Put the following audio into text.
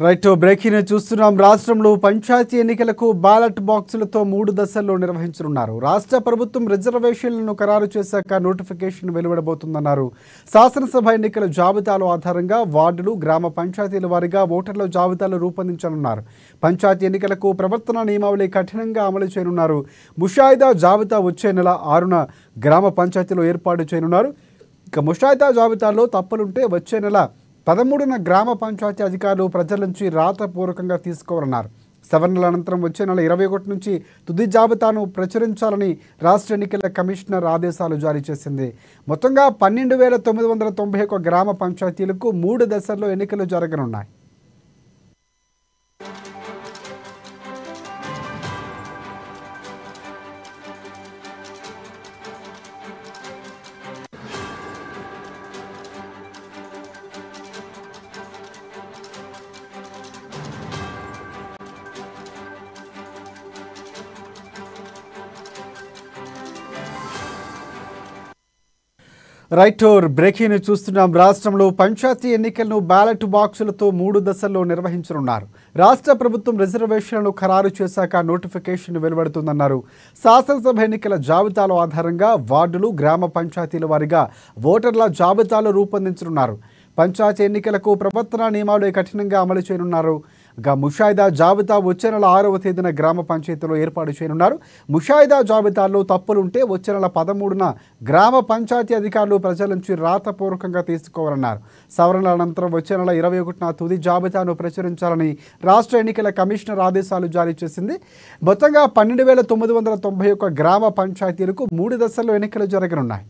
Right breaking చూస్తున్నాం. రాష్ట్రంలో పంచాయతీ ఎన్నికలకు బ్యాలెట్ బాక్సులతో 3 దశల్లో నిర్వహించనున్నారు. రాష్ట్ర ప్రభుత్వం రిజర్వేషన్లను ఖరారు చేశాక నోటిఫికేషన్ వెలువడబోతుందన్నారు. శాసనసభ ఎన్నికల జాబితాల ఆధారంగా వార్డులు, గ్రామ పంచాయతీల వారీగా ఓటర్ల జాబితాలు రూపొందించనున్నారు. పంచాయతీ ఎన్నికలకు ప్రవర్తన నియమావళి కఠినంగా అమలు చేయనున్నారు. ముషాయిదా జాబితా వచ్చే నెల 6న గ్రామ పంచాయతీలో ఏర్పాటు చేయనున్నారు. ఇక ముషాయిదా జాబితాలో తప్పులుంటే వచ్చే నెల 13న గ్రామ పంచాయతీ అధికారులు ప్రజల నుంచి రాతపూర్వకంగా తీసుకోవాలన్నారు. సవరణల అనంతరం వచ్చే నెల 21 నుంచి తుది జాబితాను ప్రచురించాలని రాష్ట్ర ఎన్నికల కమిషనర్ ఆదేశాలు జారీ చేసింది. మొత్తంగా 12,991 గ్రామ పంచాయతీలకు 3 దశల్లో ఎన్నికలు జరగనున్నాయి. రైట్ బ్రేకింగ్ చూస్తున్నాం. రాష్ట్రంలో పంచాయతీ ఎన్నికలను బ్యాలెట్ బాక్సులతో 3 దశల్లో నిర్వహించనున్నారు. రాష్ట్ర ప్రభుత్వం రిజర్వేషన్లను ఖరారు చేశాక నోటిఫికేషన్ వెలువడుతుందన్నారు. శాసనసభ ఎన్నికల జాబితాల ఆధారంగా వార్డులు, గ్రామ పంచాయతీల వారీగా ఓటర్ల జాబితాలు రూపొందించనున్నారు. పంచాయతీ ఎన్నికలకు ప్రవర్తన నియమావళి కఠినంగా అమలు చేయనున్నారు. ముషాయిదా జాబితా వచ్చే నెల 6వ తేదీన గ్రామ పంచాయతీలో ఏర్పాటు చేయనున్నారు. ముషాయిదా జాబితాలో తప్పులుంటే వచ్చే నెల 13న గ్రామ పంచాయతీ అధికారులు ప్రజల నుంచి రాతపూర్వకంగా తీసుకోవాలన్నారు. సవరణల అనంతరం వచ్చే నెల 21న తుది జాబితాను ప్రచురించాలని రాష్ట్ర ఎన్నికల కమిషనర్ ఆదేశాలు జారీ చేసింది. మొత్తంగా 12,991 గ్రామ పంచాయతీలకు 3 దశల్లో ఎన్నికలు జరగనున్నాయి.